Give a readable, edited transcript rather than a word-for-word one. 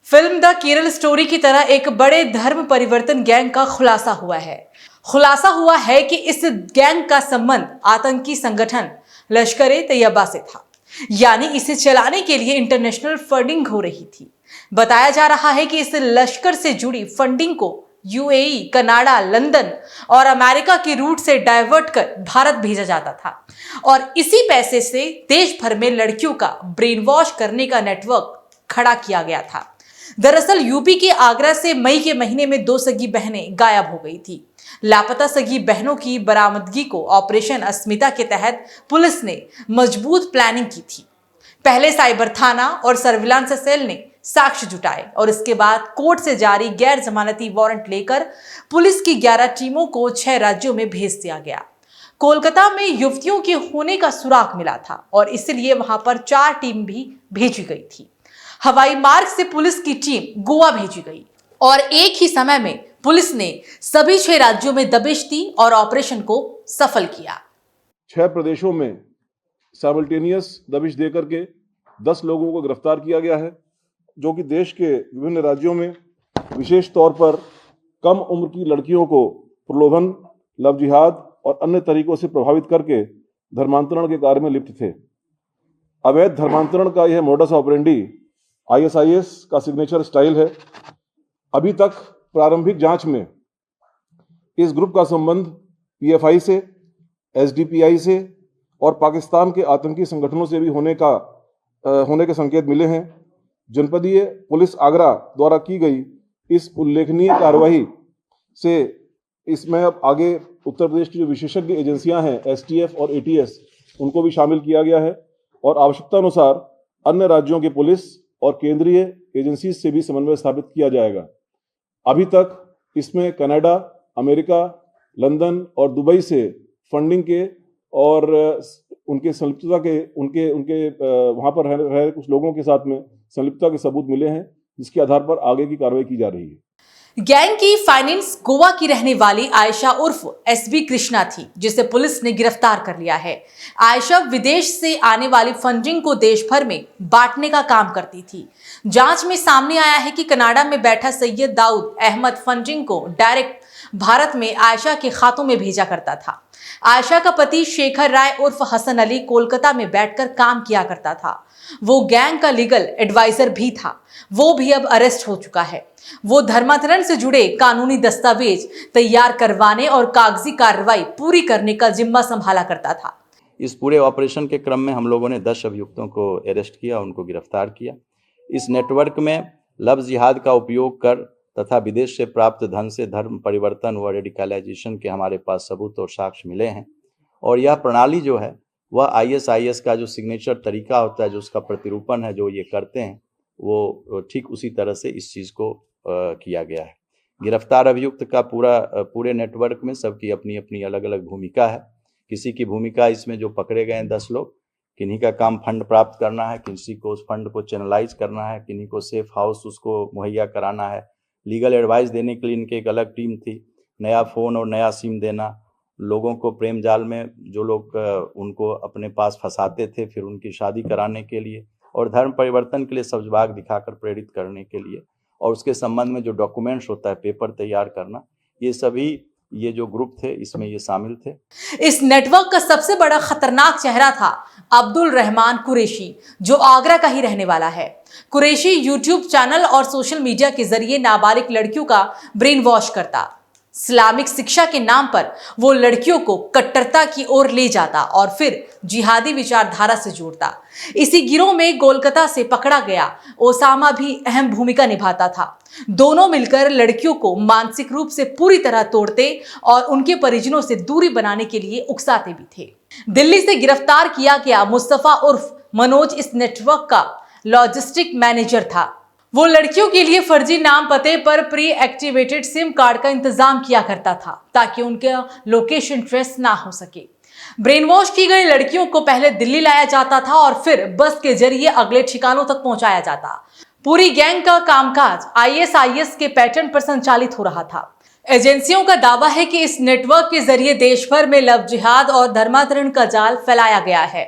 Film the Kerala story की तरह एक बड़े धर्म परिवर्तन गैंग का खुलासा हुआ है। कि इस गैंग का संबंध आतंकी संगठन लश्कर-ए-तैयबा से था, यानी इसे चलाने के लिए इंटरनेशनल फंडिंग हो रही थी। बताया जा रहा है कि इस लश्कर से जुड़ी फंडिंग को यूएई, कनाडा, लंदन और अमेरिका के रूट से डाइवर्ट कर भारत भेजा जाता था और इसी पैसे से देश भर में लड़कियों का ब्रेन वॉश करने का नेटवर्क खड़ा किया गया था। दरअसल यूपी के आगरा से मई के महीने में 2 सगी बहनें गायब हो गई थी। लापता सगी बहनों की बरामदगी को ऑपरेशन अस्मिता के तहत पुलिस ने मजबूत प्लानिंग की थी। पहले साइबर थाना और सर्विलांस सेल ने साक्ष्य जुटाए और इसके बाद कोर्ट से जारी गैर जमानती वारंट लेकर पुलिस की 11 टीमों को 6 राज्यों में भेज दिया गया। कोलकाता में युवतियों के होने का सुराग मिला था और इसलिए वहां पर 4 टीम भी भेजी गई थी। हवाई मार्ग से पुलिस की टीम गोवा भेजी गई और एक ही समय में पुलिस ने सभी 6 राज्यों में दबिश दी और ऑपरेशन को सफल किया। 6 प्रदेशों में साइमल्टेनियस दबिश देकर के 10 लोगों को गिरफ्तार किया गया है, जो कि देश के विभिन्न राज्यों में विशेष तौर पर कम उम्र की लड़कियों को प्रलोभन, लव जिहाद और अन्य तरीकों से प्रभावित करके धर्मांतरण के कार्य में लिप्त थे। अवैध धर्मांतरण का यह मोडस ऑपरेंडी ISIS का सिग्नेचर स्टाइल है। अभी तक प्रारंभिक जांच में इस ग्रुप का संबंध PFI से, SDPI से और पाकिस्तान के आतंकी संगठनों से भी होने के संकेत मिले हैं। जनपदीय पुलिस आगरा द्वारा की गई इस उल्लेखनीय कार्रवाई से इसमें अब आगे उत्तर प्रदेश की जो विशेषज्ञ एजेंसियां हैं STF और ATS, उनको भी शामिल किया गया है और आवश्यकता अनुसार अन्य राज्यों के पुलिस और केंद्रीय एजेंसी से भी समन्वय स्थापित किया जाएगा। अभी तक इसमें कनाडा, अमेरिका, लंदन और दुबई से फंडिंग के और उनके संलिप्तता के उनके वहां पर रह रहे कुछ लोगों के साथ में संलिप्तता के सबूत मिले हैं, जिसके आधार पर आगे की कार्रवाई की जा रही है। गैंग की फाइनेंस गोवा की रहने वाली आयशा उर्फ SB कृष्णा थी, जिसे पुलिस ने गिरफ्तार कर लिया है। आयशा विदेश से आने वाली फंडिंग को देश भर में बांटने का काम करती थी। जांच में सामने आया है कि कनाडा में बैठा सैयद दाऊद अहमद फंडिंग को डायरेक्ट भारत में आयशा के खातों में भेजा करता था। आयशा का पति शेखर राय उर्फ हसन अली कोलकाता में बैठकर काम किया करता था। वो गैंग का लीगल एडवाइजर भी था। वो भी अब अरेस्ट हो चुका है। वो धर्मांतरण से जुड़े कानूनी दस्तावेज तैयार करवाने और कागजी कार्रवाई पूरी करने का जिम्मा संभाला करता था। इस पूरे ऑपरेशन के क्रम में हम लोगों ने 10 अभियुक्तों को अरेस्ट किया, उनको गिरफ्तार किया। इस नेटवर्क में लव जिहाद का उपयोग कर तथा विदेश से प्राप्त धन से धर्म परिवर्तन व रेडिकलाइजेशन के हमारे पास सबूत और साक्ष्य मिले हैं और यह प्रणाली जो है वह ISIS का जो सिग्नेचर तरीका होता है, जो उसका प्रतिरूपण है, जो ये करते हैं, वो ठीक उसी तरह से इस चीज़ को किया गया है। गिरफ्तार अभियुक्त का पूरे नेटवर्क में सबकी अपनी अपनी अलग अलग भूमिका है। किसी की भूमिका इसमें जो पकड़े गए हैं 10 लोग, किन्हीं का काम फंड प्राप्त करना है, किसी को उस फंड को चैनलाइज करना है, किन्हीं को सेफ हाउस उसको मुहैया कराना है, लीगल एडवाइस देने के लिए इनकी एक अलग टीम थी, नया फ़ोन और नया सिम देना, लोगों को प्रेम जाल में जो लोग उनको अपने पास फंसाते थे फिर उनकी शादी कराने के लिए और धर्म परिवर्तन के लिए सब्जबाग दिखाकर प्रेरित करने के लिए और उसके संबंध में जो डॉक्यूमेंट्स होता है, पेपर तैयार करना, ये सभी ये जो ग्रुप थे इसमें ये शामिल थे। इस नेटवर्क का सबसे बड़ा खतरनाक चेहरा था अब्दुल रहमान कुरैशी, जो आगरा का ही रहने वाला है। कुरैशी यूट्यूब चैनल और सोशल मीडिया के जरिए नाबालिग लड़कियों का ब्रेन वॉश करता। इस्लामिक शिक्षा के नाम पर वो लड़कियों को कट्टरता की ओर ले जाता और फिर जिहादी विचारधारा से जोड़ता। इसी गिरोह में कोलकाता से पकड़ा गया ओसामा भी अहम भूमिका निभाता था। दोनों मिलकर लड़कियों को मानसिक रूप से पूरी तरह तोड़ते और उनके परिजनों से दूरी बनाने के लिए उकसाते भी थे। दिल्ली से गिरफ्तार किया गया मुस्तफा उर्फ मनोज इस नेटवर्क का लॉजिस्टिक मैनेजर था। वो लड़कियों के लिए फर्जी नाम पते पर प्री एक्टिवेटेड सिम कार्ड का इंतजाम किया करता था ताकि उनका लोकेशन ट्रेस ना हो सके। ब्रेन वॉश की गई लड़कियों को पहले दिल्ली लाया जाता था और फिर बस के जरिए अगले ठिकानों तक पहुंचाया जाता। पूरी गैंग का कामकाज ISIS के पैटर्न पर संचालित हो रहा था। एजेंसियों का दावा है कि इस नेटवर्क के जरिए देश भर में लव जिहाद और धर्मांतरण का जाल फैलाया गया है।